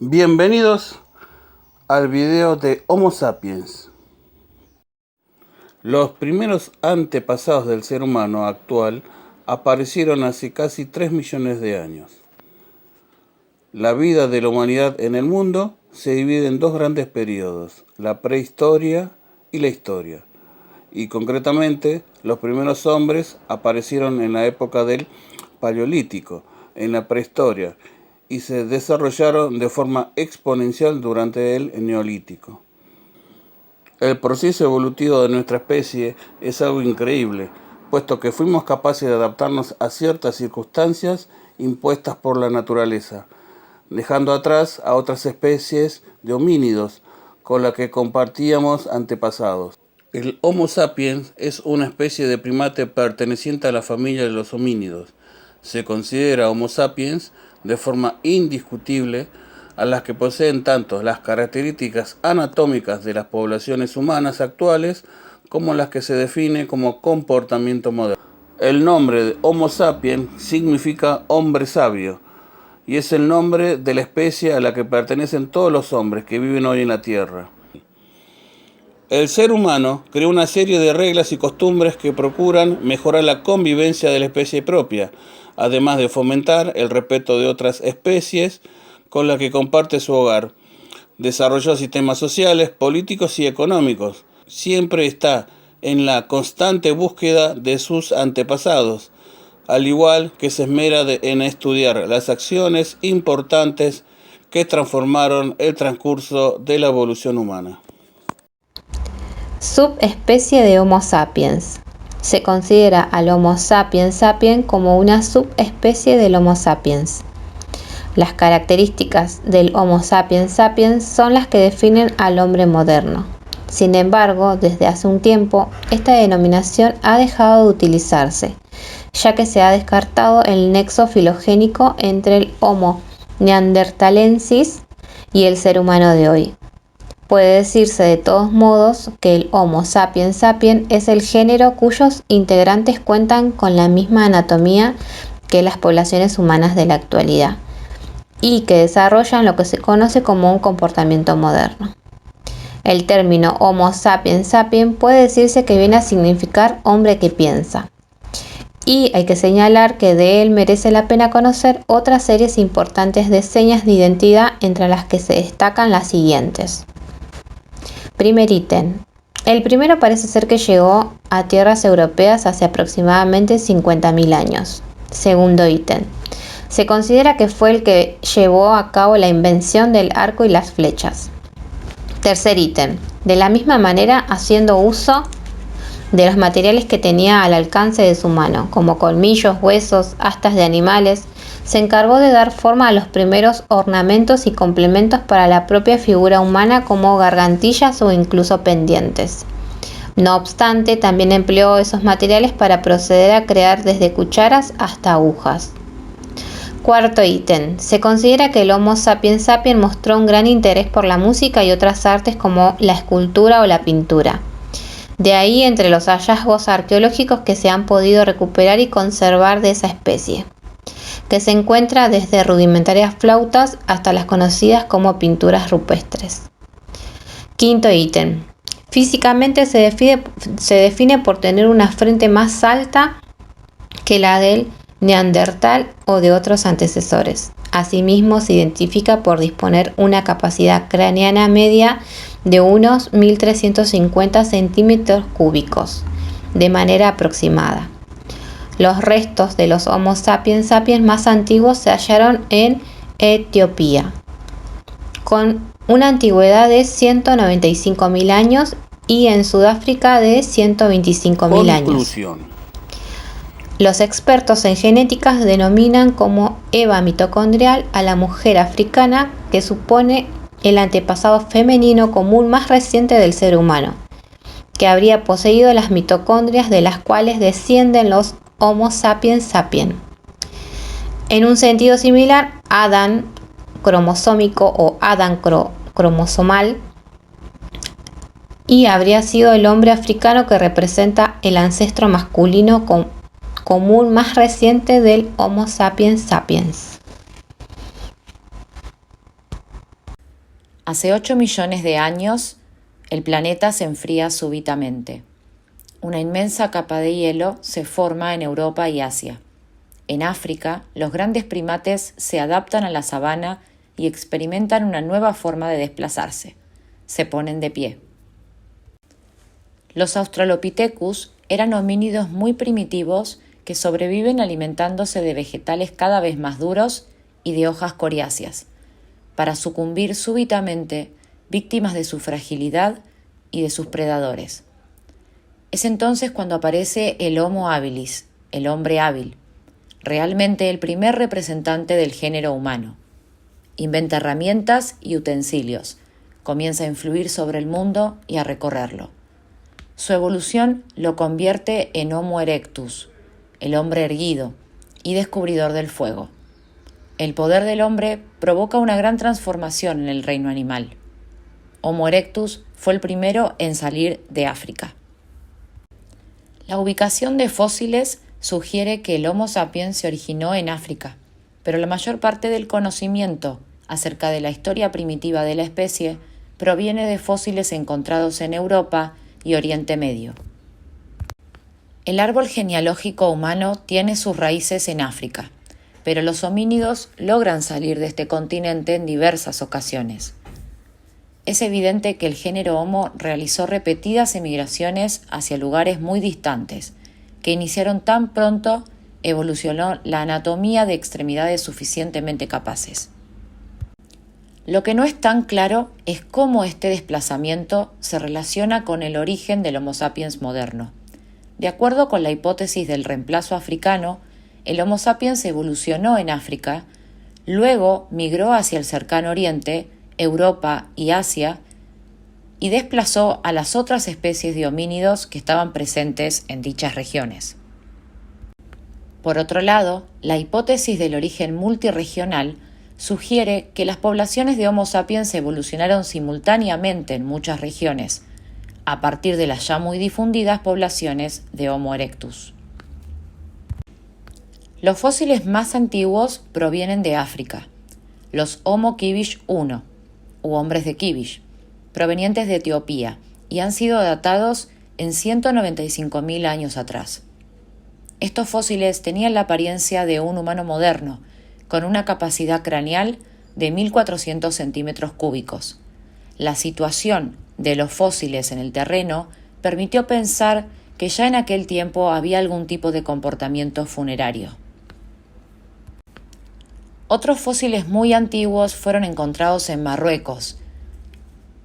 Bienvenidos al video de Homo sapiens. Los primeros antepasados del ser humano actual aparecieron hace casi 3 millones de años. La vida de la humanidad en el mundo se divide en dos grandes periodos, la prehistoria y la historia. Y concretamente, los primeros hombres aparecieron en la época del Paleolítico, en la prehistoria, y se desarrollaron de forma exponencial durante el Neolítico. El proceso evolutivo de nuestra especie es algo increíble, puesto que fuimos capaces de adaptarnos a ciertas circunstancias impuestas por la naturaleza, dejando atrás a otras especies de homínidos con las que compartíamos antepasados. El Homo sapiens es una especie de primate perteneciente a la familia de los homínidos. Se considera Homo sapiens de forma indiscutible a las que poseen tanto las características anatómicas de las poblaciones humanas actuales como las que se define como comportamiento moderno. El nombre de Homo sapiens significa hombre sabio y es el nombre de la especie a la que pertenecen todos los hombres que viven hoy en la Tierra. El ser humano creó una serie de reglas y costumbres que procuran mejorar la convivencia de la especie propia, además de fomentar el respeto de otras especies con las que comparte su hogar. Desarrolló sistemas sociales, políticos y económicos. Siempre está en la constante búsqueda de sus antepasados, al igual que se esmera en estudiar las acciones importantes que transformaron el transcurso de la evolución humana. Subespecie de Homo sapiens. Se considera al Homo sapiens sapiens como una subespecie del Homo sapiens. Las características del Homo sapiens sapiens son las que definen al hombre moderno. Sin embargo, desde hace un tiempo, esta denominación ha dejado de utilizarse, ya que se ha descartado el nexo filogénico entre el Homo neanderthalensis y el ser humano de hoy. Puede decirse de todos modos que el Homo sapiens sapiens es el género cuyos integrantes cuentan con la misma anatomía que las poblaciones humanas de la actualidad y que desarrollan lo que se conoce como un comportamiento moderno. El término Homo sapiens sapiens puede decirse que viene a significar hombre que piensa. Y hay que señalar que de él merece la pena conocer otras series importantes de señas de identidad, entre las que se destacan las siguientes. Primer ítem. El primero parece ser que llegó a tierras europeas hace aproximadamente 50.000 años. Segundo ítem. Se considera que fue el que llevó a cabo la invención del arco y las flechas. Tercer ítem. De la misma manera, haciendo uso de los materiales que tenía al alcance de su mano, como colmillos, huesos, astas de animales, se encargó de dar forma a los primeros ornamentos y complementos para la propia figura humana, como gargantillas o incluso pendientes. No obstante, también empleó esos materiales para proceder a crear desde cucharas hasta agujas. Cuarto ítem. Se considera que el Homo sapiens sapiens mostró un gran interés por la música y otras artes como la escultura o la pintura. De ahí entre los hallazgos arqueológicos que se han podido recuperar y conservar de esa especie, que se encuentra desde rudimentarias flautas hasta las conocidas como pinturas rupestres. Quinto ítem. Físicamente se define por tener una frente más alta que la del neandertal o de otros antecesores. Asimismo, se identifica por disponer una capacidad craneana media de unos 1.350 centímetros cúbicos, de manera aproximada. Los restos de los Homo sapiens sapiens más antiguos se hallaron en Etiopía, con una antigüedad de 195.000 años, y en Sudáfrica de 125.000 años. Los expertos en genética denominan como Eva mitocondrial a la mujer africana, que supone el antepasado femenino común más reciente del ser humano, que habría poseído las mitocondrias de las cuales descienden los Homo sapiens sapiens. En un sentido similar, Adán cromosómico o Adán cromosomal, y habría sido el hombre africano que representa el ancestro masculino común más reciente del Homo sapiens sapiens. Hace 8 millones de años, el planeta se enfría súbitamente. Una inmensa capa de hielo se forma en Europa y Asia. En África, los grandes primates se adaptan a la sabana y experimentan una nueva forma de desplazarse. Se ponen de pie. Los Australopithecus eran homínidos muy primitivos que sobreviven alimentándose de vegetales cada vez más duros y de hojas coriáceas, para sucumbir súbitamente, víctimas de su fragilidad y de sus predadores. Es entonces cuando aparece el Homo habilis, el hombre hábil, realmente el primer representante del género humano. Inventa herramientas y utensilios, comienza a influir sobre el mundo y a recorrerlo. Su evolución lo convierte en Homo erectus, el hombre erguido y descubridor del fuego. El poder del hombre provoca una gran transformación en el reino animal. Homo erectus fue el primero en salir de África. La ubicación de fósiles sugiere que el Homo sapiens se originó en África, pero la mayor parte del conocimiento acerca de la historia primitiva de la especie proviene de fósiles encontrados en Europa y Oriente Medio. El árbol genealógico humano tiene sus raíces en África, pero los homínidos logran salir de este continente en diversas ocasiones. Es evidente que el género Homo realizó repetidas emigraciones hacia lugares muy distantes, que iniciaron tan pronto evolucionó la anatomía de extremidades suficientemente capaces. Lo que no es tan claro es cómo este desplazamiento se relaciona con el origen del Homo sapiens moderno. De acuerdo con la hipótesis del reemplazo africano, el Homo sapiens evolucionó en África, luego migró hacia el cercano Oriente, Europa y Asia, y desplazó a las otras especies de homínidos que estaban presentes en dichas regiones. Por otro lado, la hipótesis del origen multirregional sugiere que las poblaciones de Homo sapiens evolucionaron simultáneamente en muchas regiones, a partir de las ya muy difundidas poblaciones de Homo erectus. Los fósiles más antiguos provienen de África, los Homo kibish I, u hombres de Kibish, provenientes de Etiopía, y han sido datados en 195.000 años atrás. Estos fósiles tenían la apariencia de un humano moderno, con una capacidad craneal de 1.400 centímetros cúbicos. La situación de los fósiles en el terreno permitió pensar que ya en aquel tiempo había algún tipo de comportamiento funerario. Otros fósiles muy antiguos fueron encontrados en Marruecos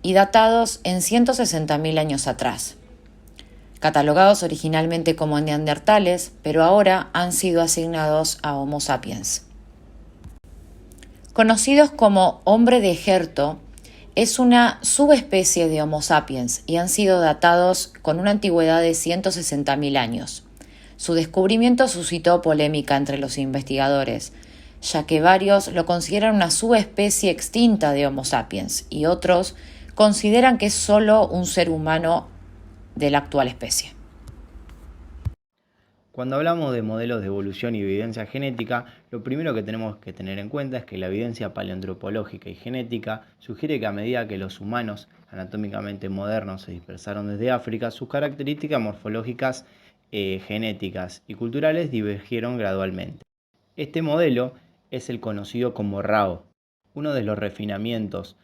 y datados en 160.000 años atrás. Catalogados originalmente como neandertales, pero ahora han sido asignados a Homo sapiens. Conocidos como hombre de Egerto, es una subespecie de Homo sapiens y han sido datados con una antigüedad de 160.000 años. Su descubrimiento suscitó polémica entre los investigadores, ya que varios lo consideran una subespecie extinta de Homo sapiens y otros consideran que es solo un ser humano de la actual especie. Cuando hablamos de modelos de evolución y evidencia genética, lo primero que tenemos que tener en cuenta es que la evidencia paleoantropológica y genética sugiere que a medida que los humanos anatómicamente modernos se dispersaron desde África, sus características morfológicas, genéticas y culturales divergieron gradualmente. Este modelo es el conocido como RAO. Uno de los refinamientos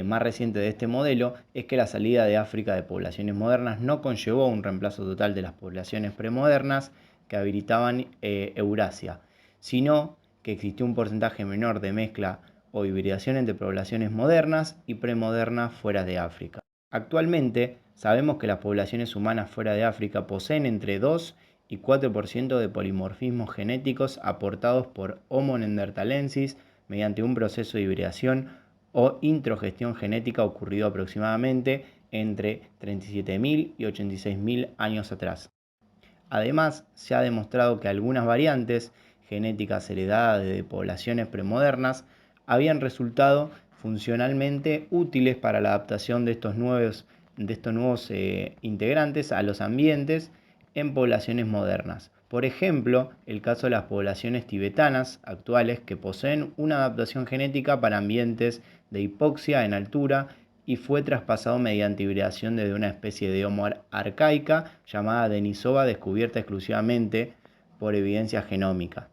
más recientes de este modelo es que la salida de África de poblaciones modernas no conllevó un reemplazo total de las poblaciones premodernas que habitaban Eurasia, sino que existió un porcentaje menor de mezcla o hibridación entre poblaciones modernas y premodernas fuera de África. Actualmente sabemos que las poblaciones humanas fuera de África poseen entre 2 y 4% de polimorfismos genéticos aportados por Homo neanderthalensis mediante un proceso de hibridación o introgestión genética ocurrido aproximadamente entre 37.000 y 86.000 años atrás. Además, se ha demostrado que algunas variantes genéticas heredadas de poblaciones premodernas habían resultado funcionalmente útiles para la adaptación de estos nuevos integrantes a los ambientes en poblaciones modernas, Por ejemplo, el caso de las poblaciones tibetanas actuales que poseen una adaptación genética para ambientes de hipoxia en altura y fue traspasado mediante hibridación desde una especie de Homo arcaica llamada Denisova, descubierta exclusivamente por evidencia genómica.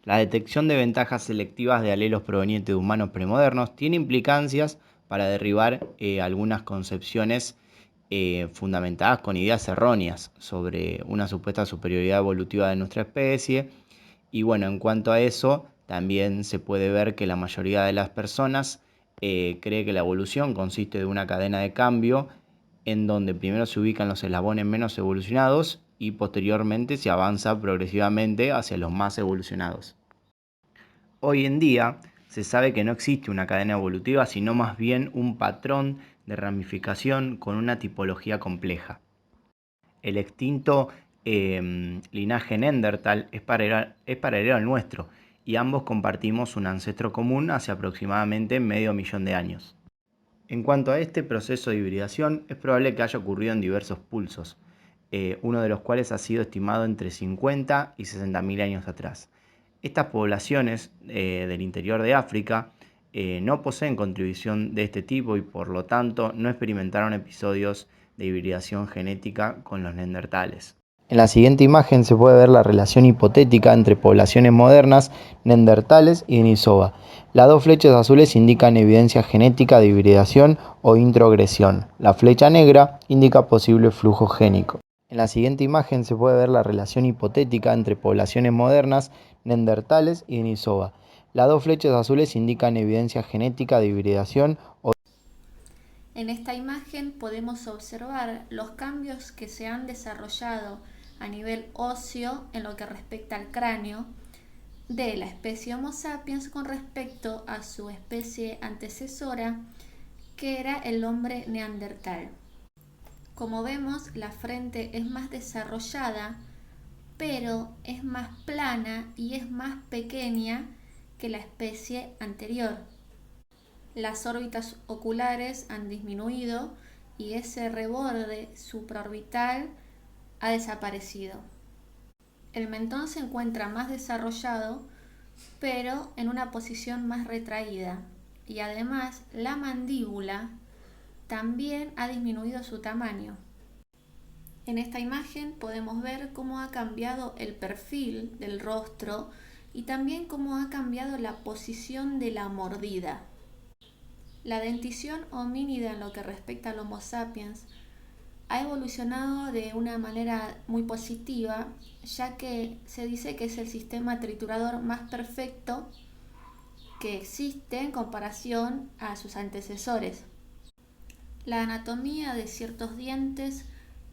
La detección de ventajas selectivas de alelos provenientes de humanos premodernos tiene implicancias para derribar algunas concepciones fundamentadas con ideas erróneas sobre una supuesta superioridad evolutiva de nuestra especie. Y bueno, en cuanto a eso, también se puede ver que la mayoría de las personas cree que la evolución consiste de una cadena de cambio en donde primero se ubican los eslabones menos evolucionados y posteriormente se avanza progresivamente hacia los más evolucionados. Hoy en día se sabe que no existe una cadena evolutiva, sino más bien un patrón de ramificación con una tipología compleja. El extinto linaje Neandertal es paralelo al nuestro y ambos compartimos un ancestro común hace aproximadamente 500.000 de años. En cuanto a este proceso de hibridación, es probable que haya ocurrido en diversos pulsos, uno de los cuales ha sido estimado entre 50 y 60.000 años atrás. Estas poblaciones del interior de África no poseen contribución de este tipo y por lo tanto no experimentaron episodios de hibridación genética con los neandertales. En la siguiente imagen se puede ver la relación hipotética entre poblaciones modernas, neandertales y Denisova. Las dos flechas azules indican evidencia genética de hibridación o introgresión. La flecha negra indica posible flujo génico. En la siguiente imagen se puede ver la relación hipotética entre poblaciones modernas, neandertales y Denisova. Las dos flechas azules indican evidencia genética de hibridación o... En esta imagen podemos observar los cambios que se han desarrollado a nivel óseo en lo que respecta al cráneo de la especie Homo sapiens con respecto a su especie antecesora, que era el hombre neandertal. Como vemos, la frente es más desarrollada, pero es más plana y es más pequeña que la especie anterior. Las órbitas oculares han disminuido y ese reborde supraorbital ha desaparecido. El mentón se encuentra más desarrollado, pero en una posición más retraída, y además la mandíbula también ha disminuido su tamaño. En esta imagen podemos ver cómo ha cambiado el perfil del rostro y también cómo ha cambiado la posición de la mordida. La dentición homínida en lo que respecta al Homo sapiens ha evolucionado de una manera muy positiva, ya que se dice que es el sistema triturador más perfecto que existe en comparación a sus antecesores. La anatomía de ciertos dientes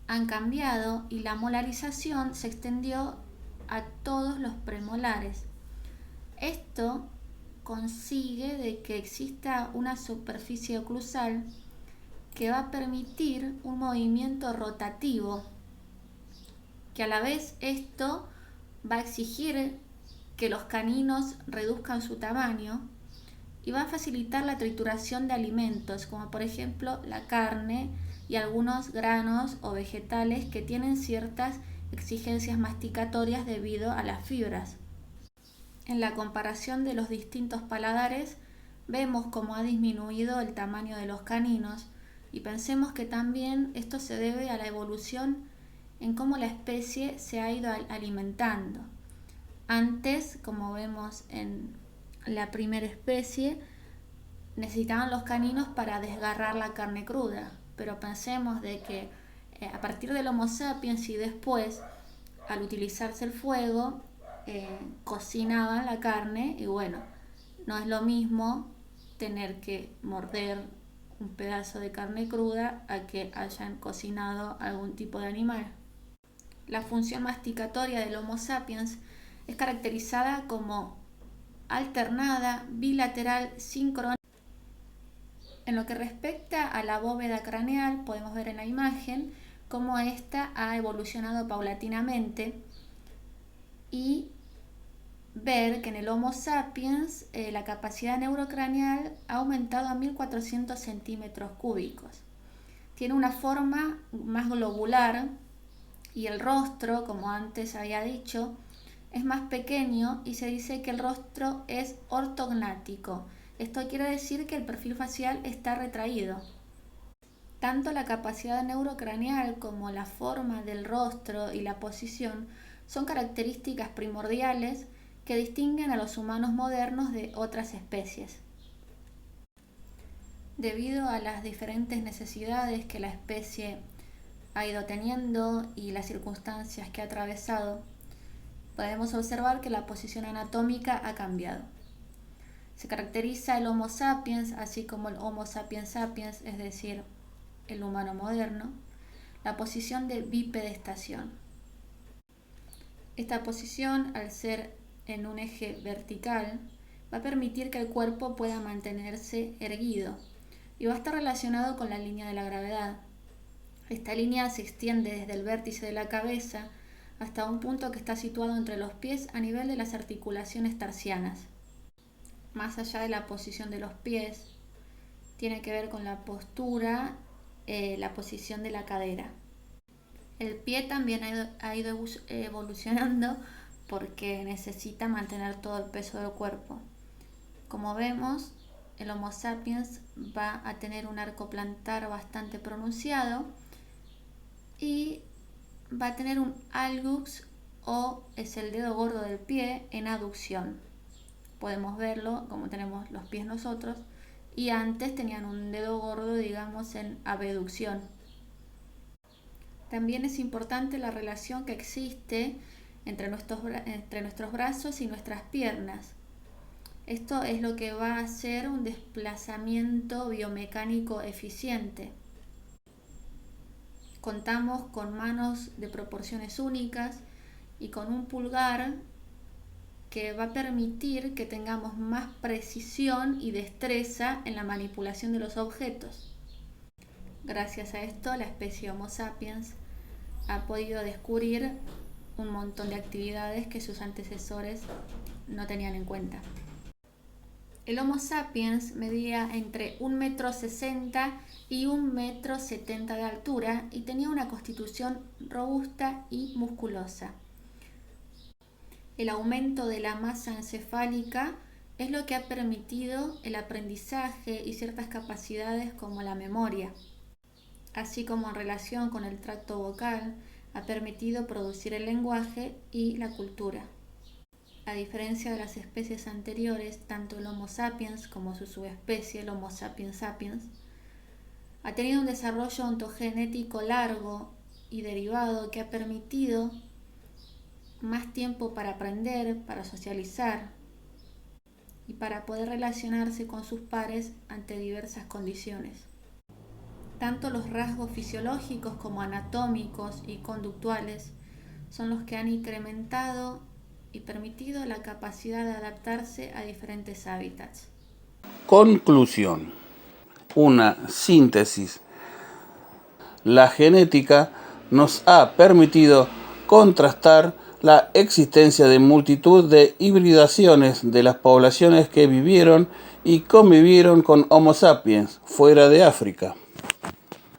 han cambiado y la molarización se extendió a todos los premolares. Esto consigue de que exista una superficie oclusal que va a permitir un movimiento rotativo, que a la vez esto va a exigir que los caninos reduzcan su tamaño y va a facilitar la trituración de alimentos, como por ejemplo la carne y algunos granos o vegetales que tienen ciertas exigencias masticatorias debido a las fibras. En la comparación de los distintos paladares, vemos cómo ha disminuido el tamaño de los caninos y pensemos que también esto se debe a la evolución en cómo la especie se ha ido alimentando. Antes, como vemos en la primera especie, necesitaban los caninos para desgarrar la carne cruda, pero pensemos de que a partir del Homo sapiens y después, al utilizarse el fuego, cocinaban la carne y bueno, no es lo mismo tener que morder un pedazo de carne cruda a que hayan cocinado algún tipo de animal. La función masticatoria del Homo sapiens es caracterizada como alternada, bilateral, síncrona. En lo que respecta a la bóveda craneal, podemos ver en la imagen cómo ésta ha evolucionado paulatinamente y ver que en el Homo sapiens la capacidad neurocraneal ha aumentado a 1400 centímetros cúbicos. Tiene una forma más globular Y el rostro, como antes había dicho, es más pequeño y se dice que el rostro es ortognático. Esto quiere decir que el perfil facial está retraído. Tanto la capacidad neurocraneal como la forma del rostro y la posición son características primordiales que distinguen a los humanos modernos de otras especies. Debido a las diferentes necesidades que la especie ha ido teniendo y las circunstancias que ha atravesado, podemos observar que la posición anatómica ha cambiado. Se caracteriza el Homo sapiens, así como el Homo sapiens sapiens, es decir, el humano moderno, la posición de bipedestación. Esta posición, al ser en un eje vertical, va a permitir que el cuerpo pueda mantenerse erguido y va a estar relacionado con la línea de la gravedad. Esta línea se extiende desde el vértice de la cabeza hasta un punto que está situado entre los pies a nivel de las articulaciones tarsianas. Más allá de la posición de los pies, tiene que ver con la postura, la posición de la cadera. El pie también ha ido evolucionando porque necesita mantener todo el peso del cuerpo. Como vemos, el Homo sapiens va a tener un arco plantar bastante pronunciado y va a tener un algus, o es el dedo gordo del pie, en aducción. Podemos verlo como tenemos los pies nosotros, y antes tenían un dedo gordo, digamos, en abducción. También es importante la relación que existe entre nuestros brazos y nuestras piernas. Esto es lo que va a hacer un desplazamiento biomecánico eficiente. Contamos con manos de proporciones únicas y con un pulgar que va a permitir que tengamos más precisión y destreza en la manipulación de los objetos. Gracias a esto, la especie Homo sapiens ha podido descubrir un montón de actividades que sus antecesores no tenían en cuenta. El Homo sapiens medía entre 1,60 m y 1,70 m de altura y tenía una constitución robusta y musculosa. El aumento de la masa encefálica es lo que ha permitido el aprendizaje y ciertas capacidades como la memoria, así como en relación con el tracto vocal, ha permitido producir el lenguaje y la cultura. A diferencia de las especies anteriores, tanto el Homo sapiens como su subespecie, el Homo sapiens sapiens, ha tenido un desarrollo ontogenético largo y derivado que ha permitido más tiempo para aprender, para socializar y para poder relacionarse con sus pares ante diversas condiciones. Tanto los rasgos fisiológicos como anatómicos y conductuales son los que han incrementado y permitido la capacidad de adaptarse a diferentes hábitats. Conclusión. Una síntesis. La genética nos ha permitido contrastar la existencia de multitud de hibridaciones de las poblaciones que vivieron y convivieron con Homo sapiens fuera de África.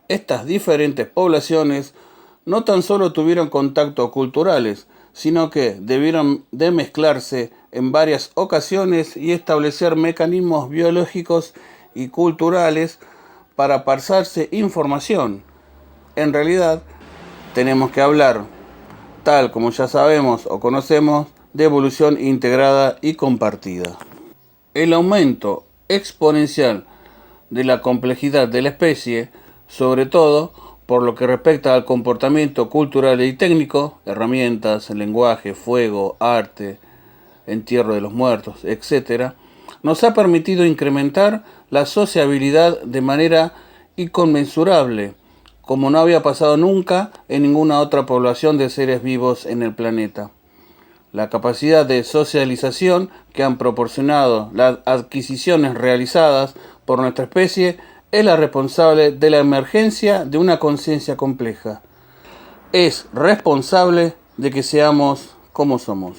Estas diferentes poblaciones no tan solo tuvieron contactos culturales, sino que debieron de mezclarse en varias ocasiones y establecer mecanismos biológicos y culturales para pasarse información. En realidad, tenemos que hablar, tal como ya sabemos o conocemos, de evolución integrada y compartida. El aumento exponencial de la complejidad de la especie, sobre todo por lo que respecta al comportamiento cultural y técnico, herramientas, lenguaje, fuego, arte, entierro de los muertos, etc., nos ha permitido incrementar la sociabilidad de manera inconmensurable, como no había pasado nunca en ninguna otra población de seres vivos en el planeta. La capacidad de socialización que han proporcionado las adquisiciones realizadas por nuestra especie es la responsable de la emergencia de una conciencia compleja. Es responsable de que seamos como somos.